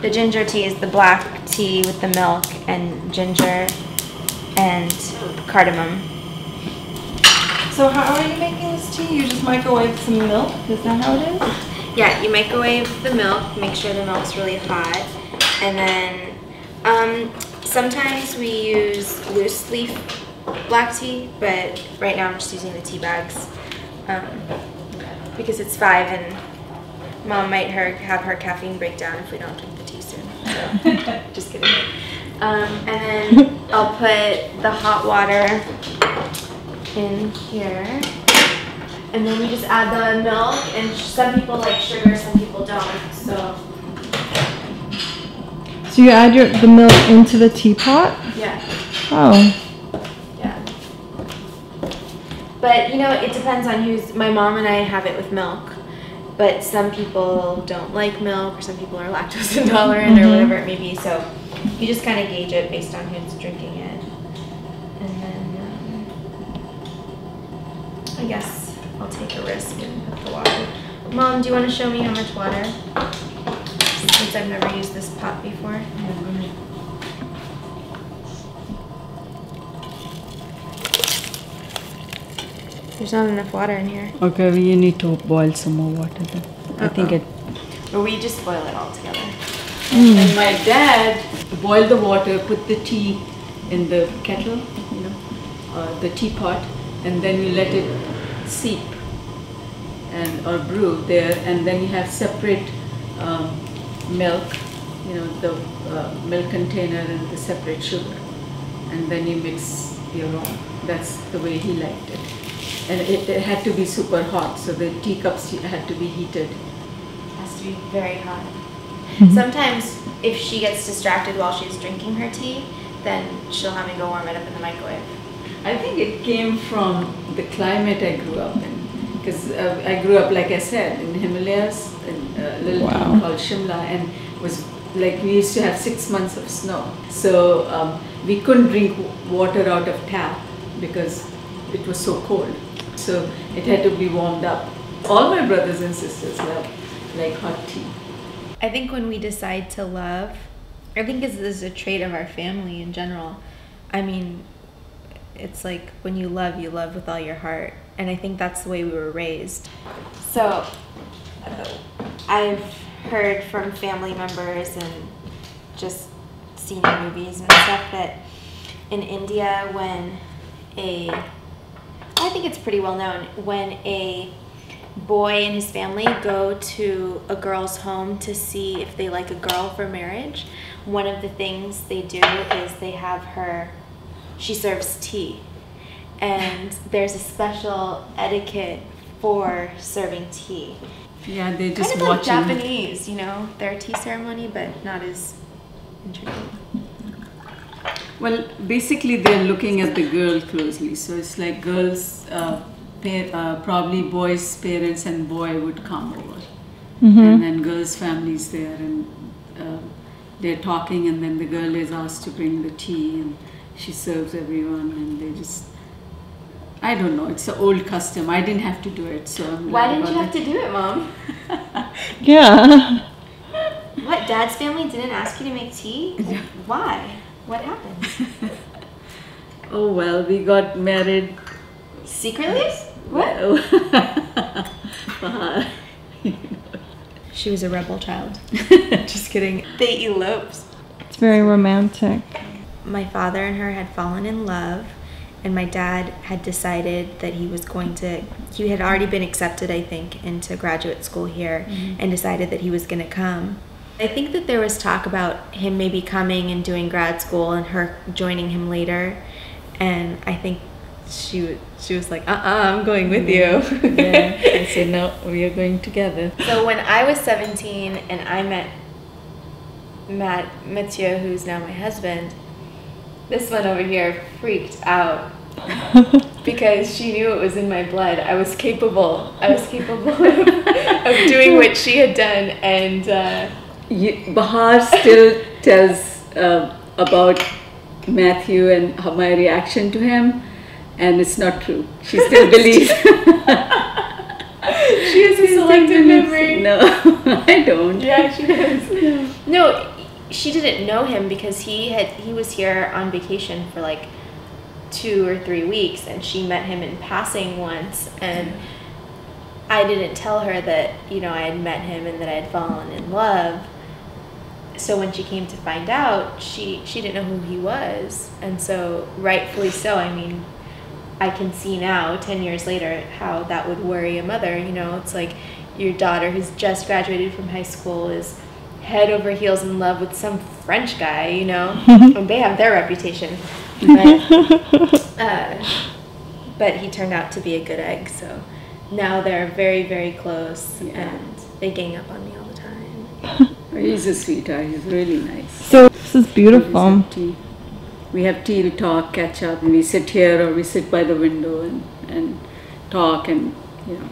The ginger tea is the black tea with the milk and ginger and cardamom. So how are you making this tea? You just microwave some milk? Is that how it is? Yeah, you microwave the milk, make sure the milk's really hot, and then sometimes we use loose leaf black tea, but right now I'm just using the tea bags because it's 5 and Mom might have her caffeine breakdown if we don't drink the tea soon. So, just kidding. And then I'll put the hot water in here. And then you just add the milk, and some people like sugar, some people don't, so. So you add the milk into the teapot? Yeah. Oh. Yeah. But you know, it depends on my mom and I have it with milk, but some people don't like milk, or some people are lactose intolerant, or whatever it may be, so you just kind of gauge it based on who's drinking it. And then, I guess I'll take a risk and put the water. Mom, do you want to show me how much water? Since I've never used this pot before. There's not enough water in here. Okay, well, you need to boil some more water then. I think it... Or we just boil it all together. And my dad boiled the water, put the tea in the kettle, you know, the teapot, and then you let it seep or brew there, and then you have separate milk, you know, the milk container and the separate sugar, and then you mix your own. That's the way he liked it. And it had to be super hot, so the teacups had to be heated. It has to be very hot. Sometimes if she gets distracted while she's drinking her tea, then she'll have me go warm it up in the microwave. I think it came from the climate I grew up in, because I grew up, like I said, in the Himalayas, in a little town called Shimla, and was like, we used to have 6 months of snow. So we couldn't drink water out of tap because it was so cold. So it had to be warmed up. All my brothers and sisters love like hot tea. I think when we decide to love, I think this is a trait of our family in general. I mean, it's like when you love with all your heart. And I think that's the way we were raised. So I've heard from family members and just seen in movies and stuff that in India I think it's pretty well known, when a boy and his family go to a girl's home to see if they like a girl for marriage, one of the things they do is they have she serves tea. And there's a special etiquette for serving tea. Yeah, they just kind of like watching. Japanese, you know, their tea ceremony, but not as intricate. Well, basically they're looking at the girl closely. So it's like girls, probably boys' parents and boy would come over. And then girls' families there, and they're talking, and then the girl is asked to bring the tea, and she serves everyone, and they just... I don't know, it's an old custom. I didn't have to do it, so I'm Why didn't you have to do it, Mom? Yeah. What, Dad's family didn't ask you to make tea? Why? What happened? Oh well, we got married. Secretly? What? Bahar. She was a rebel child. Just kidding. They eloped. It's very romantic. My father and her had fallen in love, and my dad had decided that he had already been accepted, I think, into graduate school here, and decided that he was going to come. I think that there was talk about him maybe coming and doing grad school and her joining him later, and I think she was like, I'm going with you. Yeah, I said, no, we are going together. So when I was 17 and I met Mathieu, who's now my husband, this one over here freaked out because she knew it was in my blood. I was capable of doing what she had done, and Bahar still tells about Matthew and my reaction to him, and it's not true. She still believes. She has a selective memory. No, I don't. Yeah, she does. No, she didn't know him because he was here on vacation for like 2 or 3 weeks, and she met him in passing once, and I didn't tell her that, you know, I had met him and that I had fallen in love. So when she came to find out, she didn't know who he was. And so rightfully so, I mean, I can see now, 10 years later, how that would worry a mother. You know, it's like your daughter who's just graduated from high school is head over heels in love with some French guy, you know, and they have their reputation. But he turned out to be a good egg, so now they're very, very close, and they gang up on me all the time. He's a sweetheart. He's really nice. So this is beautiful. We have tea, we talk, catch up, and we sit here or we sit by the window and talk, and you know.